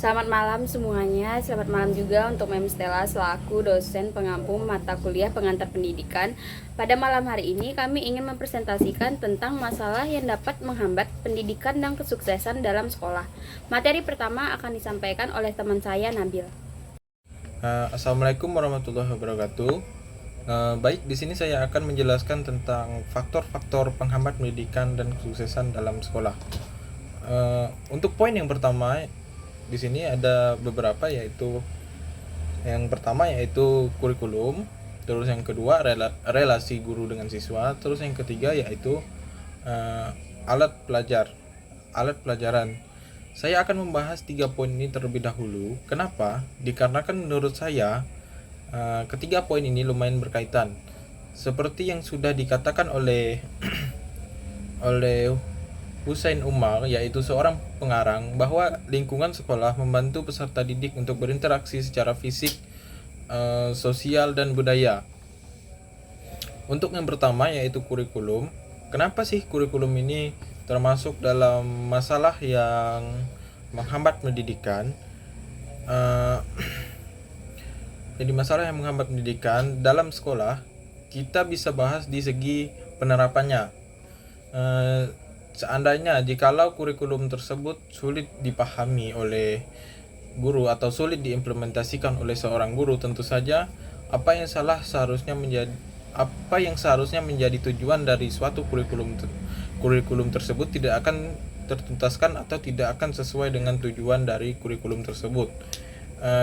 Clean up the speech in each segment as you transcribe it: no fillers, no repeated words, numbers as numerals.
Selamat malam semuanya, selamat malam juga untuk Mem Stella selaku dosen pengampu mata kuliah pengantar pendidikan. Pada malam hari ini kami ingin mempresentasikan tentang masalah yang dapat menghambat pendidikan dan kesuksesan dalam sekolah. Materi pertama akan disampaikan oleh teman saya, Nabil. Assalamualaikum warahmatullahi wabarakatuh. Baik, di sini saya akan menjelaskan tentang faktor-faktor penghambat pendidikan dan kesuksesan dalam sekolah. Untuk poin yang pertama, di sini ada beberapa, yaitu yang pertama yaitu kurikulum, terus yang kedua relasi guru dengan siswa, terus yang ketiga yaitu alat pelajaran. Saya akan membahas 3 poin ini terlebih dahulu. Kenapa? Dikarenakan menurut saya ketiga poin ini lumayan berkaitan. Seperti yang sudah dikatakan oleh Hussein Umar, yaitu seorang pengarang, bahwa lingkungan sekolah membantu peserta didik untuk berinteraksi secara fisik, sosial, dan budaya. Untuk yang pertama yaitu kurikulum. Kenapa sih kurikulum ini termasuk dalam masalah yang menghambat pendidikan? Jadi masalah yang menghambat pendidikan dalam sekolah kita bisa bahas di segi penerapannya. Seandainya jikalau kurikulum tersebut sulit dipahami oleh guru atau sulit diimplementasikan oleh seorang guru, tentu saja apa yang seharusnya menjadi tujuan dari suatu kurikulum tersebut tidak akan tertuntaskan atau tidak akan sesuai dengan tujuan dari kurikulum tersebut.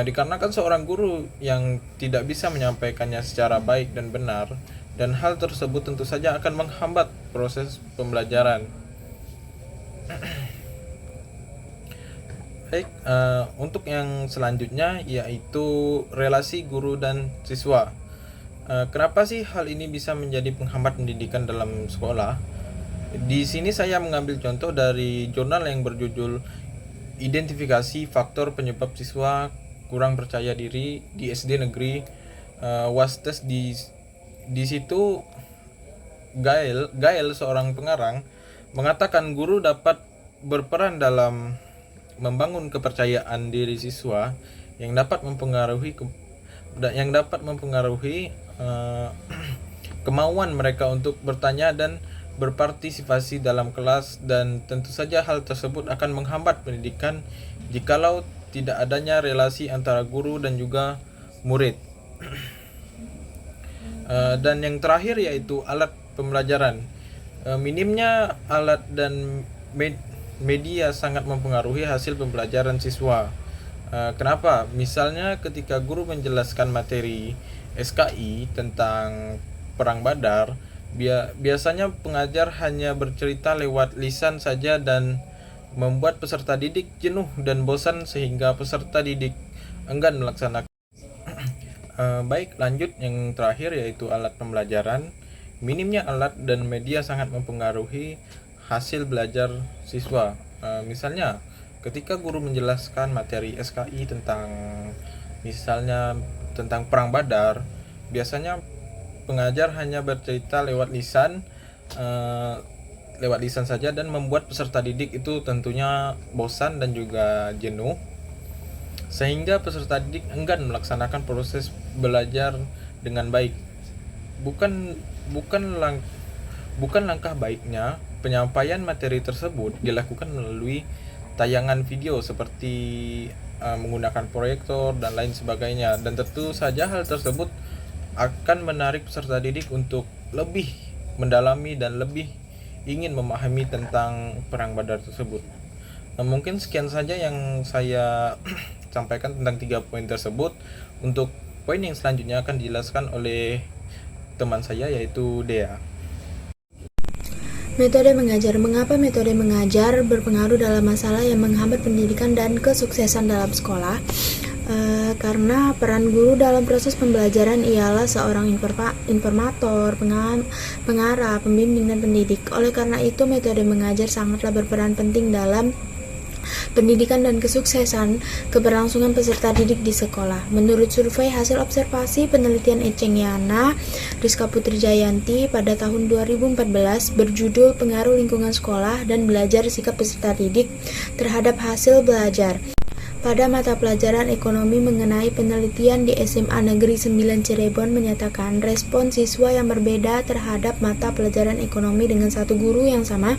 Dikarenakan seorang guru yang tidak bisa menyampaikannya secara baik dan benar, dan hal tersebut tentu saja akan menghambat proses pembelajaran. Baik, untuk yang selanjutnya yaitu relasi guru dan siswa. Kenapa sih hal ini bisa menjadi penghambat pendidikan dalam sekolah? Di sini saya mengambil contoh dari jurnal yang berjudul Identifikasi Faktor Penyebab Siswa Kurang Percaya Diri di SD Negeri Wastes. Di situ Gael, seorang pengarang, mengatakan guru dapat berperan dalam membangun kepercayaan diri siswa yang dapat mempengaruhi kemauan mereka untuk bertanya dan berpartisipasi dalam kelas, dan tentu saja hal tersebut akan menghambat pendidikan jikalau tidak adanya relasi antara guru dan juga murid. Dan yang terakhir yaitu alat pembelajaran. Minimnya alat dan media sangat mempengaruhi hasil pembelajaran siswa. Kenapa? Misalnya ketika guru menjelaskan materi SKI tentang Perang Badar, biasanya pengajar hanya bercerita lewat lisan saja dan membuat peserta didik jenuh dan bosan sehingga peserta didik enggan melaksanakan. Baik, lanjut yang terakhir yaitu alat pembelajaran. Minimnya alat dan media sangat mempengaruhi hasil belajar siswa. Misalnya ketika guru menjelaskan materi SKI misalnya tentang Perang Badar, biasanya pengajar hanya bercerita lewat lisan saja dan membuat peserta didik itu tentunya bosan dan juga jenuh, sehingga peserta didik enggan melaksanakan proses belajar dengan baik. Bukan langkah baiknya penyampaian materi tersebut dilakukan melalui tayangan video seperti menggunakan proyektor dan lain sebagainya, dan tentu saja hal tersebut akan menarik peserta didik untuk lebih mendalami dan lebih ingin memahami tentang Perang Badar tersebut. Mungkin sekian saja yang saya sampaikan tentang 3 poin tersebut. Untuk poin yang selanjutnya akan dijelaskan oleh teman saya yaitu Dea. Metode mengajar. Mengapa metode mengajar berpengaruh dalam masalah yang menghambat pendidikan dan kesuksesan dalam sekolah? Karena peran guru dalam proses pembelajaran ialah seorang informator, pengarah, pembimbing, dan pendidik. Oleh karena itu, metode mengajar sangatlah berperan penting dalam pendidikan dan kesuksesan keberlangsungan peserta didik di sekolah. Menurut survei hasil observasi penelitian Eccengiana Rizka Putri Jayanti pada tahun 2014 berjudul Pengaruh Lingkungan Sekolah dan Belajar Sikap Peserta Didik Terhadap Hasil Belajar, pada mata pelajaran ekonomi mengenai penelitian di SMA Negeri 9 Cirebon menyatakan respon siswa yang berbeda terhadap mata pelajaran ekonomi dengan satu guru yang sama.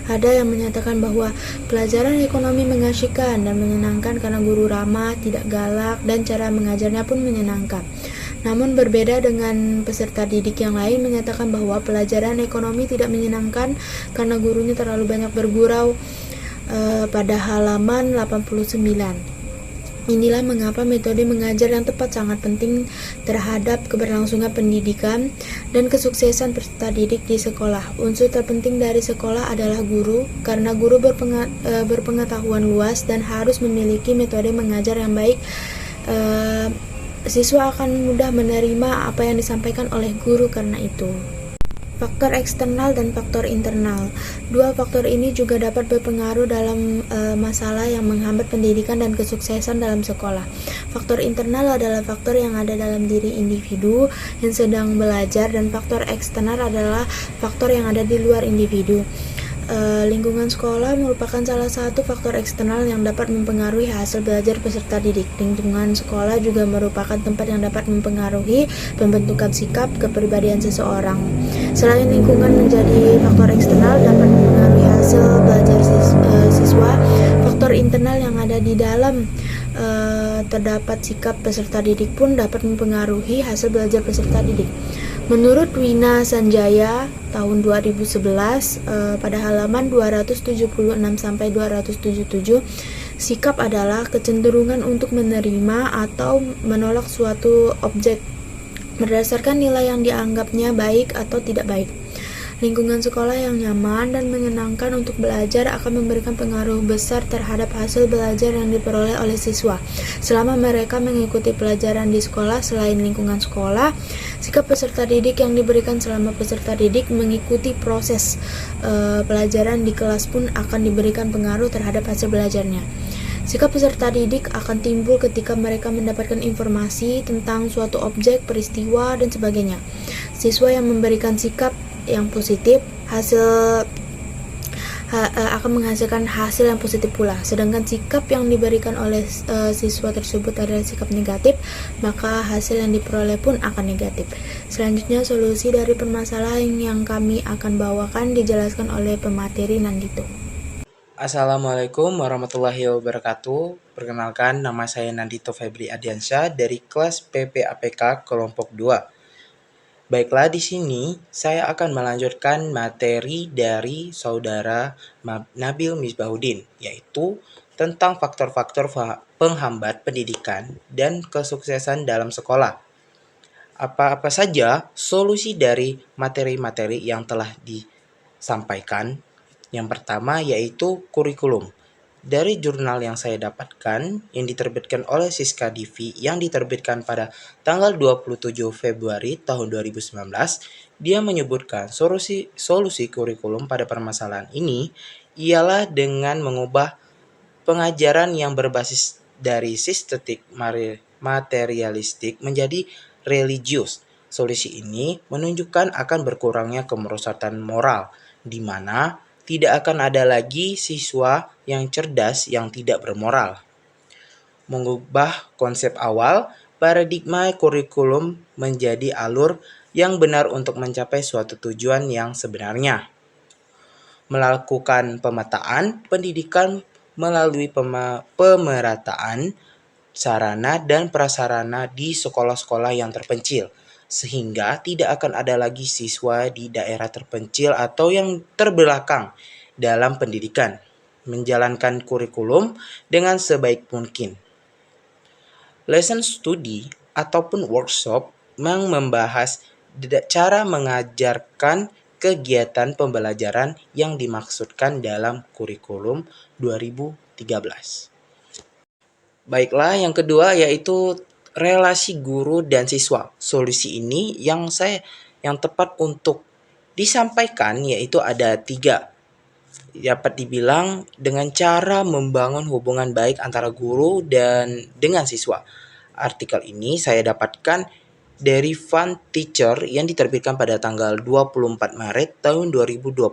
Ada yang menyatakan bahwa pelajaran ekonomi mengasyikkan dan menyenangkan karena guru ramah, tidak galak, dan cara mengajarnya pun menyenangkan. Namun berbeda dengan peserta didik yang lain menyatakan bahwa pelajaran ekonomi tidak menyenangkan karena gurunya terlalu banyak bergurau pada halaman 89. Inilah mengapa metode mengajar yang tepat sangat penting terhadap keberlangsungan pendidikan dan kesuksesan peserta didik di sekolah. Unsur terpenting dari sekolah adalah guru, karena guru berpengetahuan luas dan harus memiliki metode mengajar yang baik. Siswa akan mudah menerima apa yang disampaikan oleh guru karena itu. Faktor eksternal dan faktor internal. Dua faktor ini juga dapat berpengaruh dalam masalah yang menghambat pendidikan dan kesuksesan dalam sekolah. Faktor internal adalah faktor yang ada dalam diri individu yang sedang belajar, dan faktor eksternal adalah faktor yang ada di luar individu. Lingkungan sekolah merupakan salah satu faktor eksternal yang dapat mempengaruhi hasil belajar peserta didik. Lingkungan sekolah juga merupakan tempat yang dapat mempengaruhi pembentukan sikap kepribadian seseorang. Selain lingkungan menjadi faktor eksternal dapat mempengaruhi hasil belajar siswa, faktor internal yang ada di dalam terdapat sikap peserta didik pun dapat mempengaruhi hasil belajar peserta didik. Menurut Wina Sanjaya tahun 2011 pada halaman 276 sampai 277, sikap adalah kecenderungan untuk menerima atau menolak suatu objek berdasarkan nilai yang dianggapnya baik atau tidak baik. Lingkungan sekolah yang nyaman dan menyenangkan untuk belajar akan memberikan pengaruh besar terhadap hasil belajar yang diperoleh oleh siswa. Selama mereka mengikuti pelajaran di sekolah. Selain lingkungan sekolah, sikap peserta didik yang diberikan selama peserta didik mengikuti proses pelajaran di kelas pun akan diberikan pengaruh terhadap hasil belajarnya. Sikap peserta didik akan timbul ketika mereka mendapatkan informasi tentang suatu objek, peristiwa, dan sebagainya. Siswa yang memberikan sikap yang positif akan menghasilkan hasil yang positif pula. Sedangkan sikap yang diberikan oleh siswa tersebut adalah sikap negatif, maka hasil yang diperoleh pun akan negatif. Selanjutnya, solusi dari permasalahan yang kami akan bawakan dijelaskan oleh pemateri Nandito. Assalamualaikum warahmatullahi wabarakatuh. Perkenalkan, nama saya Nandito Febri Adiansyah dari kelas PPAPK kelompok 2. Baiklah, di sini saya akan melanjutkan materi dari saudara Nabil Misbahuddin, yaitu tentang faktor-faktor penghambat pendidikan dan kesuksesan dalam sekolah. Apa-apa saja solusi dari materi-materi yang telah disampaikan? Yang pertama yaitu kurikulum. Dari jurnal yang saya dapatkan yang diterbitkan oleh Siska Divi yang diterbitkan pada tanggal 27 Februari tahun 2019, dia menyebutkan solusi kurikulum pada permasalahan ini ialah dengan mengubah pengajaran yang berbasis dari sistetik materialistik menjadi religius. Solusi ini menunjukkan akan berkurangnya kemerosotan moral, di mana tidak akan ada lagi siswa yang cerdas yang tidak bermoral. Mengubah konsep awal, paradigma kurikulum menjadi alur yang benar untuk mencapai suatu tujuan yang sebenarnya. Melakukan pemetaan pendidikan melalui pemerataan sarana dan prasarana di sekolah-sekolah yang terpencil, sehingga tidak akan ada lagi siswa di daerah terpencil atau yang terbelakang dalam pendidikan, menjalankan kurikulum dengan sebaik mungkin. Lesson study ataupun workshop yang membahas cara mengajarkan kegiatan pembelajaran yang dimaksudkan dalam kurikulum 2013. Baiklah, yang kedua yaitu relasi guru dan siswa. Solusi ini yang tepat untuk disampaikan yaitu ada 3. Dapat dibilang dengan cara membangun hubungan baik antara guru dan dengan siswa. Artikel ini saya dapatkan dari Fun Teacher yang diterbitkan pada tanggal 24 Maret tahun 2022.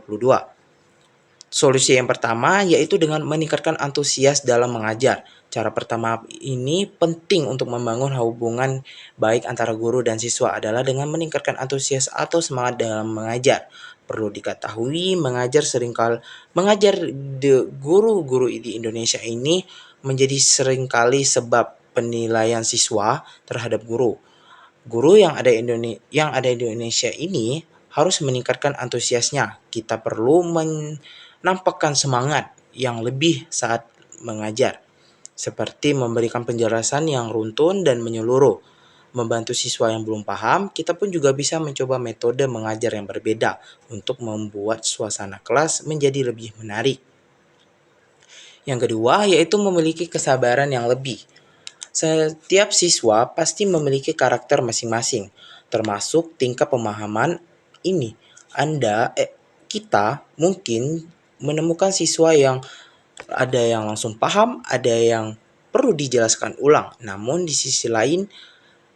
Solusi yang pertama yaitu dengan meningkatkan antusias dalam mengajar. Cara pertama ini penting untuk membangun hubungan baik antara guru dan siswa adalah dengan meningkatkan antusias atau semangat dalam mengajar. Perlu diketahui, mengajar guru-guru di Indonesia ini menjadi seringkali sebab penilaian siswa terhadap guru. Guru yang ada di Indonesia ini harus meningkatkan antusiasnya. Kita perlu menampakkan semangat yang lebih saat mengajar, seperti memberikan penjelasan yang runtun dan menyeluruh. Membantu siswa yang belum paham, kita pun juga bisa mencoba metode mengajar yang berbeda untuk membuat suasana kelas menjadi lebih menarik. Yang kedua, yaitu memiliki kesabaran yang lebih. Setiap siswa pasti memiliki karakter masing-masing, termasuk tingkat pemahaman ini. Kita mungkin menemukan siswa yang ada yang langsung paham, ada yang perlu dijelaskan ulang. Namun di sisi lain,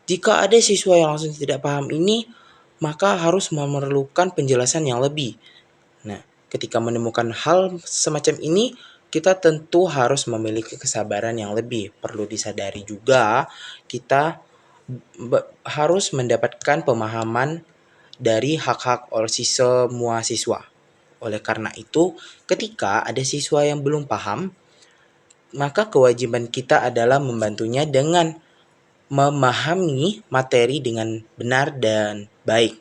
jika ada siswa yang langsung tidak paham ini, maka harus memerlukan penjelasan yang lebih. Nah, ketika menemukan hal semacam ini, kita tentu harus memiliki kesabaran yang lebih. Perlu disadari juga, kita harus mendapatkan pemahaman dari hak-hak oleh semua siswa. Oleh karena itu, ketika ada siswa yang belum paham, maka kewajiban kita adalah membantunya dengan memahami materi dengan benar dan baik.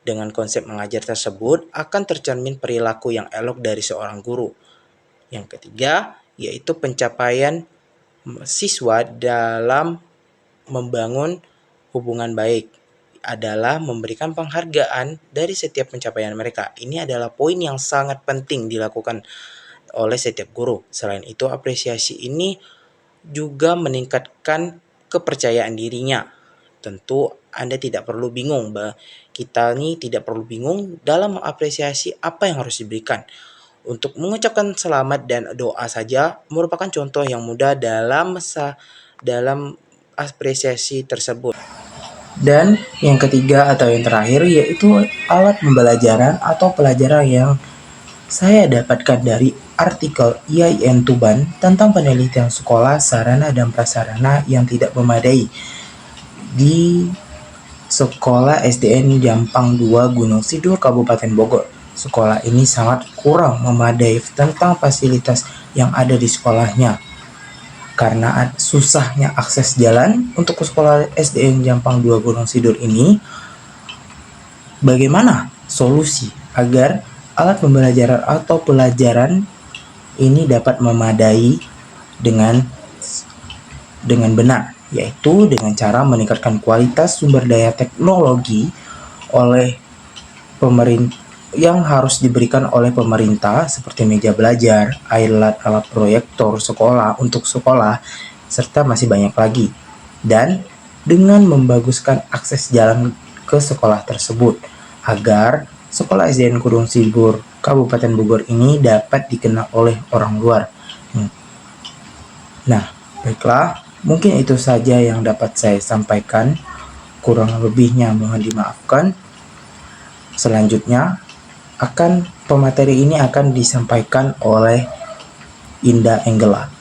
Dengan konsep mengajar tersebut akan tercermin perilaku yang elok dari seorang guru. Yang ketiga, yaitu pencapaian siswa dalam membangun hubungan baik adalah memberikan penghargaan dari setiap pencapaian mereka. Ini adalah poin yang sangat penting dilakukan oleh setiap guru. Selain itu, apresiasi ini juga meningkatkan kepercayaan dirinya. Tentu Anda tidak perlu bingung, kita ini tidak perlu bingung dalam mengapresiasi apa yang harus diberikan. Untuk mengucapkan selamat dan doa saja merupakan contoh yang mudah dalam apresiasi tersebut. Dan yang ketiga atau yang terakhir yaitu alat pembelajaran atau pelajaran yang saya dapatkan dari artikel IAIN Tuban tentang penelitian sekolah, sarana dan prasarana yang tidak memadai di Sekolah SDN Jampang 2 Gunung Sidur Kabupaten Bogor. Sekolah ini sangat kurang memadai tentang fasilitas yang ada di sekolahnya. Karena susahnya akses jalan untuk ke sekolah SDN Jampang 2 Gunung Sidur ini, bagaimana solusi agar alat pembelajaran atau pelajaran ini dapat memadai dengan benar, yaitu dengan cara meningkatkan kualitas sumber daya teknologi oleh pemerintah yang harus diberikan oleh pemerintah seperti meja belajar, alat proyektor sekolah untuk sekolah, serta masih banyak lagi. Dan dengan membaguskan akses jalan ke sekolah tersebut agar sekolah SDN Gunung Sidur Kabupaten Bogor ini dapat dikenal oleh orang luar. Nah, baiklah, mungkin itu saja yang dapat saya sampaikan. Kurang lebihnya mohon dimaafkan. Selanjutnya, pemateri ini akan disampaikan oleh Indah Anggela.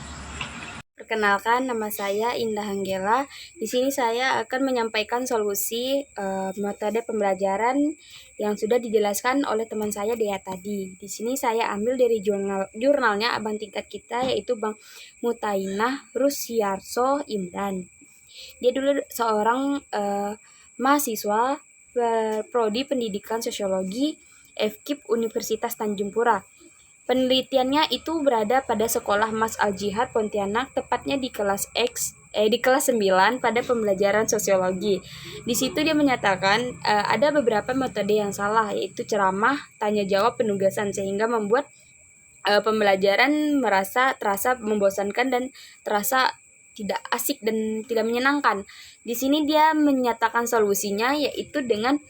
Perkenalkan, nama saya Indah Anggela. Di sini saya akan menyampaikan solusi metode pembelajaran yang sudah dijelaskan oleh teman saya Dea tadi. Di sini saya ambil dari jurnalnya abang tingkat kita, yaitu Bang Mutainah Rusyarso Imran. Dia dulu seorang mahasiswa prodi pendidikan sosiologi FKIP Universitas Tanjung Pura. Penelitiannya itu berada pada Sekolah Mas Al Jihad Pontianak, tepatnya di kelas 9 pada pembelajaran sosiologi. Di situ dia menyatakan ada beberapa metode yang salah, yaitu ceramah, tanya jawab, penugasan, sehingga membuat pembelajaran terasa membosankan dan terasa tidak asik dan tidak menyenangkan. Di sini dia menyatakan solusinya, yaitu dengan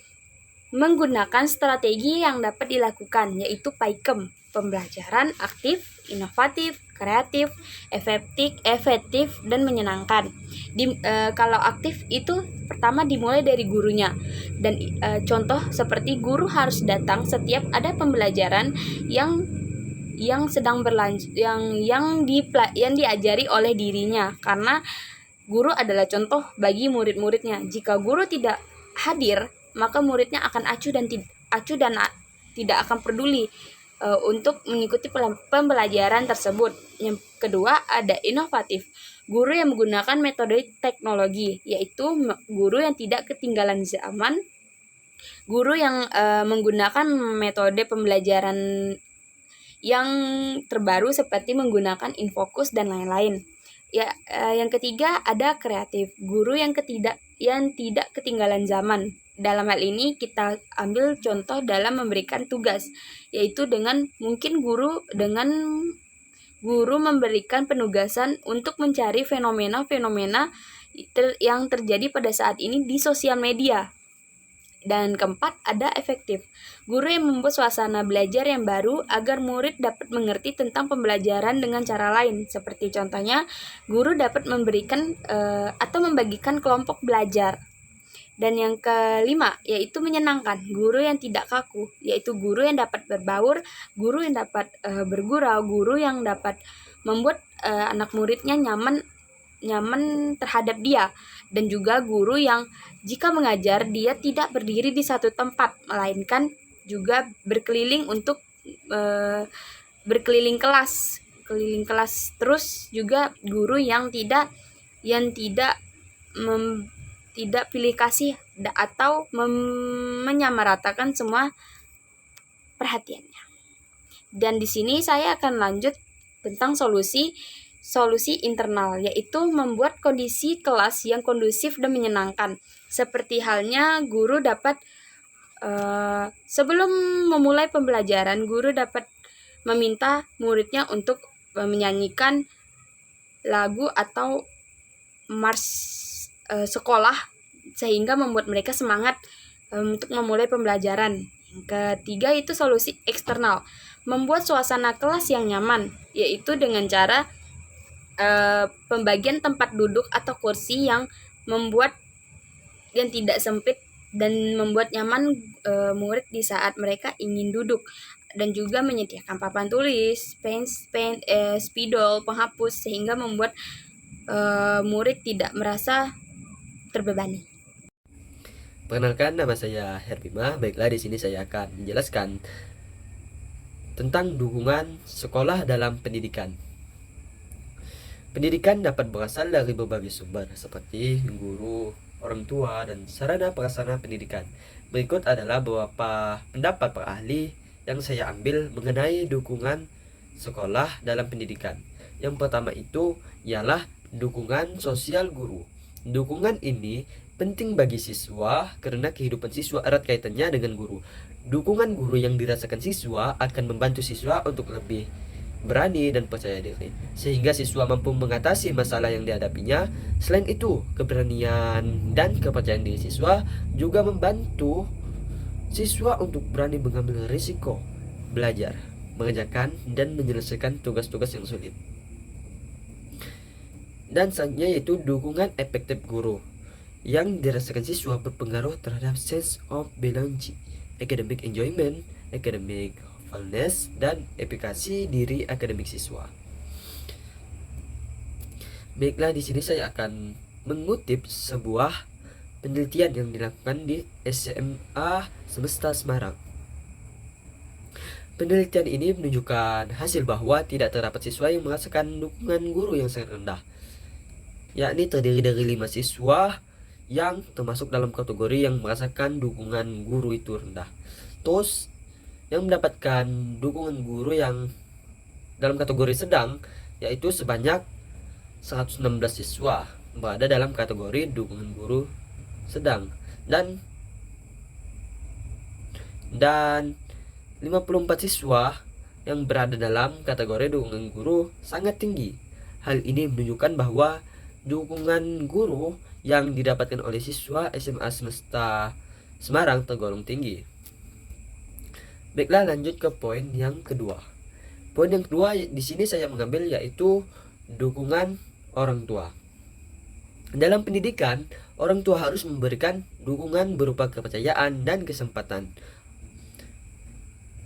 menggunakan strategi yang dapat dilakukan, yaitu PAIKEM, pembelajaran aktif, inovatif, kreatif, efektif, dan menyenangkan. Kalau aktif itu pertama dimulai dari gurunya, dan contoh seperti guru harus datang setiap ada pembelajaran yang yang sedang berlanjut, yang diajari oleh dirinya, karena guru adalah contoh bagi murid-muridnya. Jika guru tidak hadir, maka muridnya akan acuh dan tidak akan peduli untuk mengikuti pembelajaran tersebut. Yang kedua, ada inovatif. Guru yang menggunakan metode teknologi, yaitu guru yang tidak ketinggalan zaman, guru yang menggunakan metode pembelajaran yang terbaru seperti menggunakan infocus dan lain-lain. Ya, yang ketiga ada kreatif, guru yang tidak ketinggalan zaman. Dalam hal ini kita ambil contoh dalam memberikan tugas, yaitu dengan guru memberikan penugasan untuk mencari fenomena-fenomena yang terjadi pada saat ini di sosial media. Dan keempat, ada efektif. Guru yang membuat suasana belajar yang baru agar murid dapat mengerti tentang pembelajaran dengan cara lain. Seperti contohnya, guru dapat memberikan atau membagikan kelompok belajar. Dan yang kelima, yaitu menyenangkan. Guru yang tidak kaku, yaitu guru yang dapat berbaur, guru yang dapat bergurau, guru yang dapat membuat anak muridnya nyaman terhadap dia. Dan juga guru yang jika mengajar dia tidak berdiri di satu tempat, melainkan juga berkeliling keliling kelas. Terus juga guru yang tidak pilih kasih atau menyamaratakan semua perhatiannya. Dan di sini saya akan lanjut tentang solusi internal, yaitu membuat kondisi kelas yang kondusif dan menyenangkan. Seperti halnya guru dapat sebelum memulai pembelajaran, guru dapat meminta muridnya untuk menyanyikan lagu atau mars sekolah, sehingga membuat mereka semangat untuk memulai pembelajaran. Yang ketiga itu solusi eksternal, membuat suasana kelas yang nyaman, yaitu dengan cara pembagian tempat duduk atau kursi yang tidak sempit dan membuat nyaman murid di saat mereka ingin duduk. Dan juga menyediakan papan tulis, spidol, penghapus, sehingga membuat murid tidak merasa terbebani. Perkenalkan, nama saya Herbima. Baiklah, di sini saya akan menjelaskan tentang dukungan sekolah dalam pendidikan. Pendidikan dapat berasal dari berbagai sumber seperti guru, orang tua, dan sarana prasarana pendidikan. Berikut adalah beberapa pendapat para ahli yang saya ambil mengenai dukungan sekolah dalam pendidikan. Yang pertama itu ialah dukungan sosial guru. Dukungan ini penting bagi siswa karena kehidupan siswa erat kaitannya dengan guru. Dukungan guru yang dirasakan siswa akan membantu siswa untuk lebih berani dan percaya diri, sehingga siswa mampu mengatasi masalah yang dihadapinya. Selain itu, keberanian dan kepercayaan diri siswa juga membantu siswa untuk berani mengambil risiko belajar, mengerjakan, dan menyelesaikan tugas-tugas yang sulit. Dan selanjutnya yaitu dukungan efektif guru yang dirasakan siswa berpengaruh terhadap sense of belonging, academic enjoyment, academic hopefulness, dan efikasi diri akademik siswa. Baiklah, di sini saya akan mengutip sebuah penelitian yang dilakukan di SMA Semesta Semarang. Penelitian ini menunjukkan hasil bahwa tidak terdapat siswa yang merasakan dukungan guru yang sangat rendah, yakni terdiri dari 5 siswa yang termasuk dalam kategori yang merasakan dukungan guru itu rendah. Terus yang mendapatkan dukungan guru yang dalam kategori sedang yaitu sebanyak 116 siswa berada dalam kategori dukungan guru sedang, dan 54 siswa yang berada dalam kategori dukungan guru sangat tinggi. Hal ini menunjukkan bahwa dukungan guru yang didapatkan oleh siswa SMA Semesta Semarang tergolong tinggi. Baiklah, lanjut ke poin yang kedua. Poin yang kedua di sini saya mengambil yaitu dukungan orang tua. Dalam pendidikan, orang tua harus memberikan dukungan berupa kepercayaan dan kesempatan.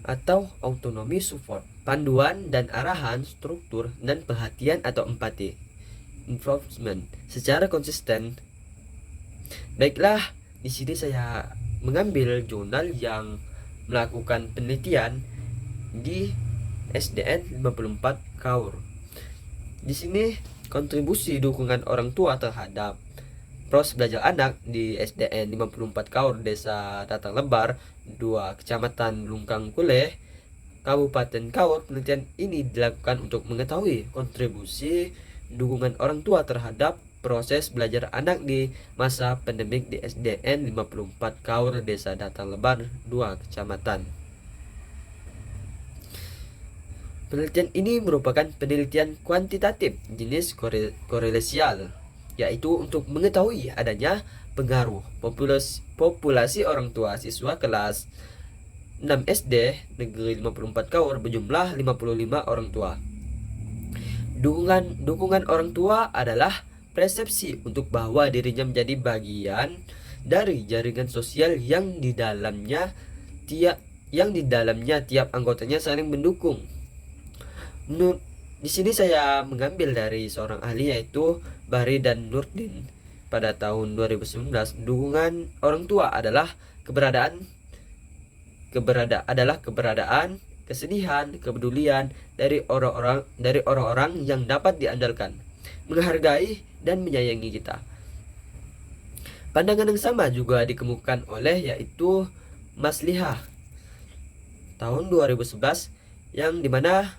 atau autonomy support, panduan dan arahan, struktur dan perhatian atau empati, involvement secara konsisten. Baiklah, di sini saya mengambil jurnal yang melakukan penelitian di SDN 54 Kaur. Di sini kontribusi dukungan orang tua terhadap proses belajar anak di SDN 54 Kaur, Desa Datang Lebar, 2 Kecamatan Lungkang Kuleh, Kabupaten Kaur. Penelitian ini dilakukan untuk mengetahui kontribusi dukungan orang tua terhadap proses belajar anak di masa pandemik di SDN 54 Kaur, Desa Datang Lebar, 2 Kecamatan. Penelitian ini merupakan penelitian kuantitatif jenis korelasial, yaitu untuk mengetahui adanya pengaruh populasi orang tua siswa kelas 6 SD Negeri 54 Kaur berjumlah 55 orang tua. Dukungan orang tua adalah persepsi untuk bahwa dirinya menjadi bagian dari jaringan sosial yang di dalamnya tiap anggotanya saling mendukung. Di sini saya mengambil dari seorang ahli, yaitu Bahri dan Nurdin. Pada tahun 2019, dukungan orang tua adalah keberadaan, kesedihan, kepedulian dari orang-orang yang dapat diandalkan, menghargai dan menyayangi kita. Pandangan yang sama juga dikemukakan oleh yaitu Maslihah tahun 2011, yang dimana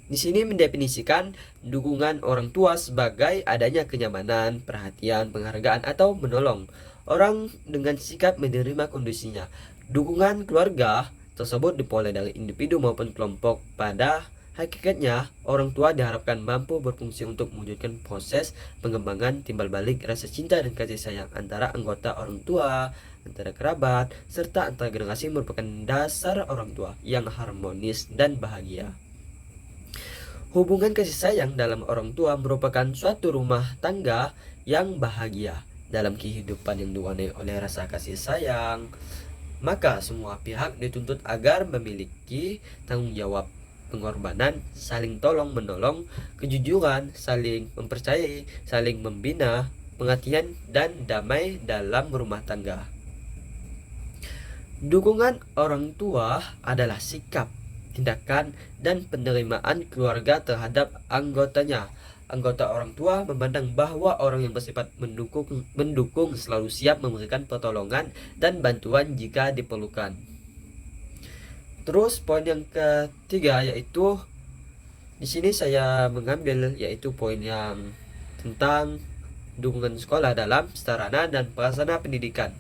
di sini mendefinisikan dukungan orang tua sebagai adanya kenyamanan, perhatian, penghargaan atau menolong orang dengan sikap menerima kondisinya. Dukungan keluarga tersebut diperoleh dari individu maupun kelompok. Pada hakikatnya, orang tua diharapkan mampu berfungsi untuk mewujudkan proses pengembangan timbal balik rasa cinta dan kasih sayang antara anggota orang tua, antara kerabat, serta antar generasi, merupakan dasar orang tua yang harmonis dan bahagia. Hubungan kasih sayang dalam orang tua merupakan suatu rumah tangga yang bahagia. Dalam kehidupan yang diwarnai oleh rasa kasih sayang, maka semua pihak dituntut agar memiliki tanggung jawab, pengorbanan, saling tolong menolong, kejujuran, saling mempercayai, saling membina, pengertian, dan damai dalam rumah tangga. Dukungan orang tua adalah sikap, tindakan, dan penerimaan keluarga terhadap anggotanya. Anggota orang tua memandang bahwa orang yang bersifat mendukung selalu siap memberikan pertolongan dan bantuan jika diperlukan. Terus poin yang ketiga, yaitu di sini saya mengambil yaitu poin yang tentang dukungan sekolah dalam sarana dan prasarana pendidikan.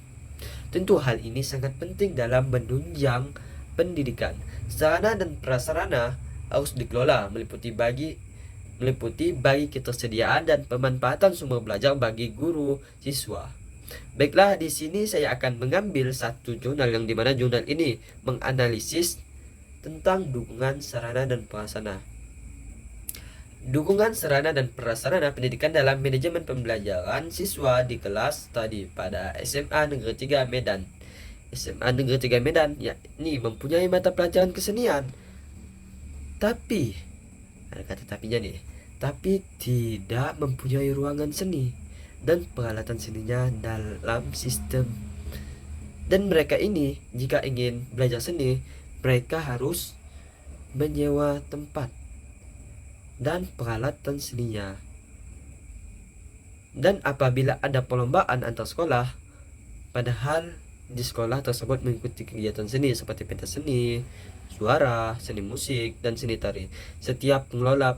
Tentu hal ini sangat penting dalam menunjang pendidikan. Sarana dan prasarana harus dikelola meliputi bagi ketersediaan dan pemanfaatan sumber belajar bagi guru siswa. Baiklah, di sini saya akan mengambil satu jurnal yang dimana jurnal ini menganalisis tentang dukungan sarana dan prasarana. Dukungan sarana dan prasarana pendidikan dalam manajemen pembelajaran siswa di kelas tadi pada SMA Negeri 3 Medan. SMA Negeri 3 Medan yakni mempunyai mata pelajaran kesenian. Tapi ada kata tapinya nih, tapi tidak mempunyai ruangan seni dan peralatan seninya dalam sistem. Dan mereka ini jika ingin belajar seni, mereka harus menyewa tempat dan peralatan seninya. Dan apabila ada perlombaan antar sekolah, padahal di sekolah tersebut mengikuti kegiatan seni seperti pentas seni, suara, seni musik, dan seni tari. Setiap pengelola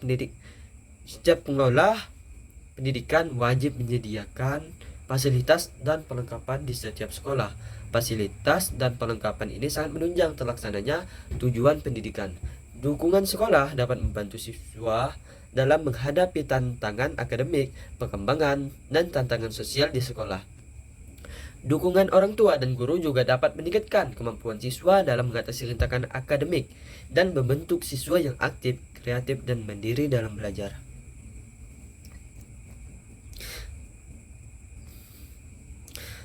pendidikan wajib menyediakan fasilitas dan perlengkapan di setiap sekolah. Fasilitas dan perlengkapan ini sangat menunjang terlaksananya tujuan pendidikan. Dukungan sekolah dapat membantu siswa dalam menghadapi tantangan akademik, perkembangan, dan tantangan sosial di sekolah. Dukungan orang tua dan guru juga dapat meningkatkan kemampuan siswa dalam mengatasi rintangan akademik dan membentuk siswa yang aktif, kreatif, dan mandiri dalam belajar.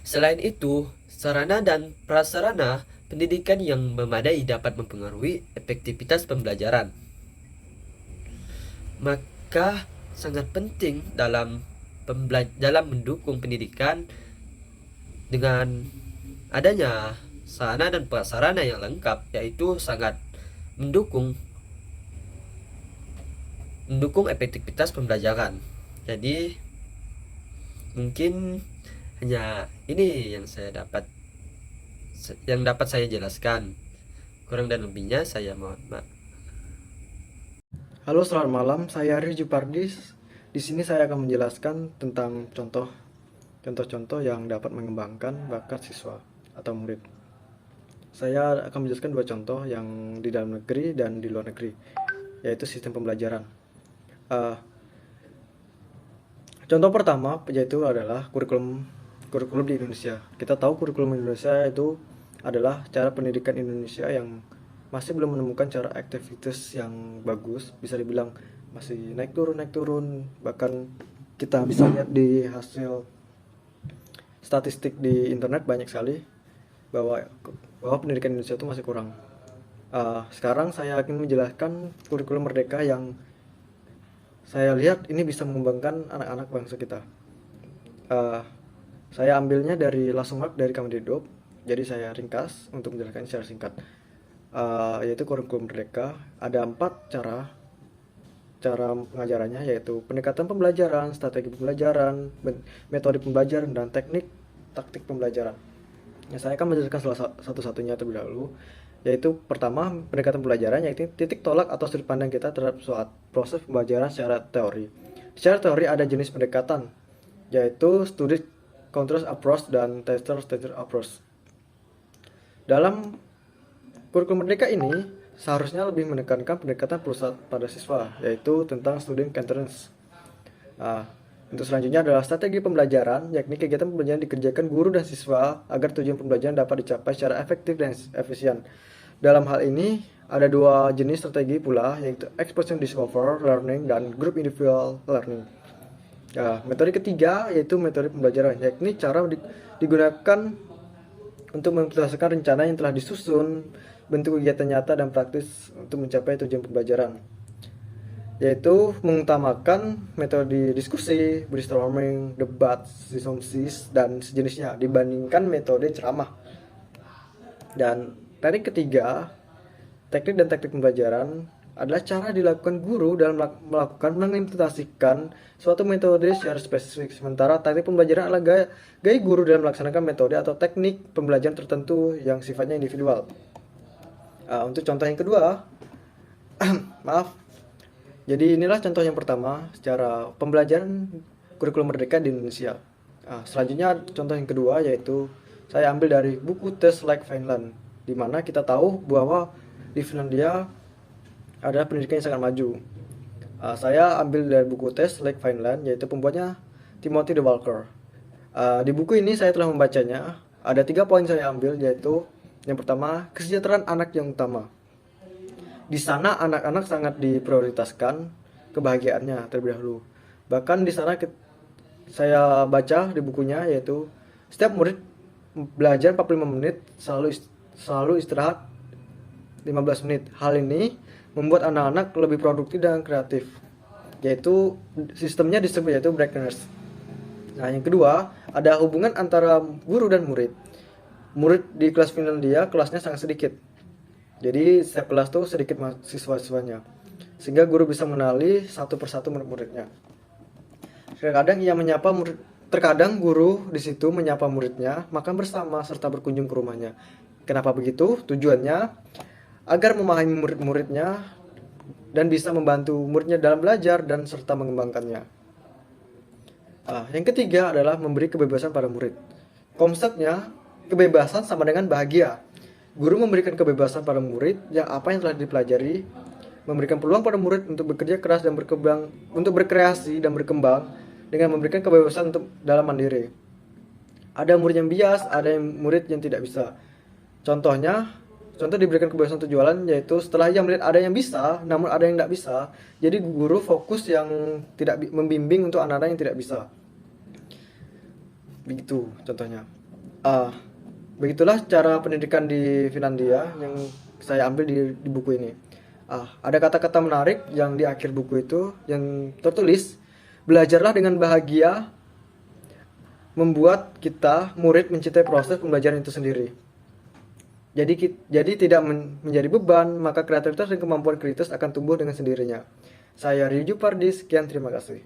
Selain itu, sarana dan prasarana Pendidikan yang memadai dapat mempengaruhi efektivitas pembelajaran. Maka sangat penting dalam mendukung pendidikan dengan adanya sarana dan prasarana yang lengkap, yaitu sangat mendukung efektivitas pembelajaran. Jadi mungkin hanya ini yang dapat saya jelaskan. Kurang dan lebihnya saya mohon maaf. Halo, selamat malam. Saya Arif Jupardis. Di sini saya akan menjelaskan tentang contoh-contoh yang dapat mengembangkan bakat siswa atau murid. Saya akan menjelaskan dua contoh yang di dalam negeri dan di luar negeri, yaitu sistem pembelajaran. Contoh pertama yaitu adalah kurikulum di Indonesia. Kita tahu kurikulum Indonesia itu adalah cara pendidikan Indonesia yang masih belum menemukan cara aktivitas yang bagus, bisa dibilang masih naik turun, bahkan kita bisa lihat di hasil statistik di internet banyak sekali bahwa pendidikan Indonesia itu masih kurang. Sekarang saya akan menjelaskan kurikulum merdeka yang saya lihat ini bisa mengembangkan anak-anak bangsa kita. Saya ambilnya dari Lasungmak dari Kemendikbud, jadi saya ringkas untuk menjelaskan secara singkat. Yaitu kurikulum merdeka ada 4 cara pengajarannya, yaitu pendekatan pembelajaran, strategi pembelajaran, metode pembelajaran, dan taktik pembelajaran. Saya akan menjelaskan salah satu-satunya terlebih dahulu, yaitu pertama pendekatan pembelajaran, yaitu titik tolak atau sudut pandang kita terhadap suatu proses pembelajaran secara teori. Secara teori ada jenis pendekatan, yaitu student control approach dan tester approach. Dalam kurikulum merdeka ini seharusnya lebih menekankan pendekatan pusat pada siswa, yaitu tentang student centeredness. Untuk selanjutnya adalah strategi pembelajaran, yakni kegiatan pembelajaran dikerjakan guru dan siswa agar tujuan pembelajaran dapat dicapai secara efektif dan efisien. Dalam hal ini ada 2 jenis strategi pula, yaitu expression discover learning dan group individual learning. Metode ketiga yaitu metode pembelajaran, yakni cara digunakan untuk mengimplementasikan rencana yang telah disusun, bentuk kegiatan nyata dan praktis untuk mencapai tujuan pembelajaran, yaitu mengutamakan metode diskusi, brainstorming, debat, sinopsis, dan sejenisnya dibandingkan metode ceramah. Dan teknik ketiga, teknik dan taktik pembelajaran adalah cara dilakukan guru dalam mengimplementasikan suatu metode secara spesifik, sementara taktik pembelajaran adalah gaya guru dalam melaksanakan metode atau teknik pembelajaran tertentu yang sifatnya individual. Untuk contoh yang kedua, maaf. Jadi inilah contoh yang pertama secara pembelajaran kurikulum merdeka di Indonesia. Selanjutnya contoh yang kedua yaitu saya ambil dari buku Test Like Finland, di mana kita tahu bahwa di Finlandia adalah pendidikan yang sangat maju. Saya ambil dari buku Test Like Finland, yaitu pembuatnya Timothy De Walker. Di buku ini saya telah membacanya. Ada 3 poin saya ambil, yaitu yang pertama, kesejahteraan anak yang utama. Di sana anak-anak sangat diprioritaskan kebahagiaannya terlebih dahulu. Bahkan di sana saya baca di bukunya, yaitu setiap murid belajar 45 menit, selalu istirahat 15 menit. Hal ini membuat anak-anak lebih produktif dan kreatif, yaitu sistemnya disebut yaitu Brackners. Nah, yang kedua, ada hubungan antara guru dan murid. Murid di kelas Finlandia kelasnya sangat sedikit, jadi setiap kelas tuh sedikit siswa-siswanya, sehingga guru bisa mengenali satu persatu murid-muridnya. Terkadang guru di situ menyapa muridnya, makan bersama serta berkunjung ke rumahnya. Kenapa begitu? Tujuannya agar memahami murid-muridnya dan bisa membantu muridnya dalam belajar dan serta mengembangkannya. Yang ketiga adalah memberi kebebasan pada murid. Konsepnya kebebasan sama dengan bahagia. Guru memberikan kebebasan pada murid yang apa yang telah dipelajari, memberikan peluang pada murid untuk bekerja keras dan berkreasi dan berkembang dengan memberikan kebebasan untuk dalam mandiri. Ada murid yang bias, ada murid yang tidak bisa. Contoh diberikan kebebasan untuk jualan, yaitu setelah ia melihat ada yang bisa, namun ada yang tidak bisa. Jadi guru fokus yang tidak membimbing untuk anak-anak yang tidak bisa. Begitu contohnya. Begitulah cara pendidikan di Finlandia yang saya ambil di buku ini. Ada kata-kata menarik yang di akhir buku itu yang tertulis, belajarlah dengan bahagia, membuat kita murid mencintai proses pembelajaran itu sendiri. Jadi tidak menjadi beban, maka kreativitas dan kemampuan kritis akan tumbuh dengan sendirinya. Saya Ryuju Pardi, sekian terima kasih.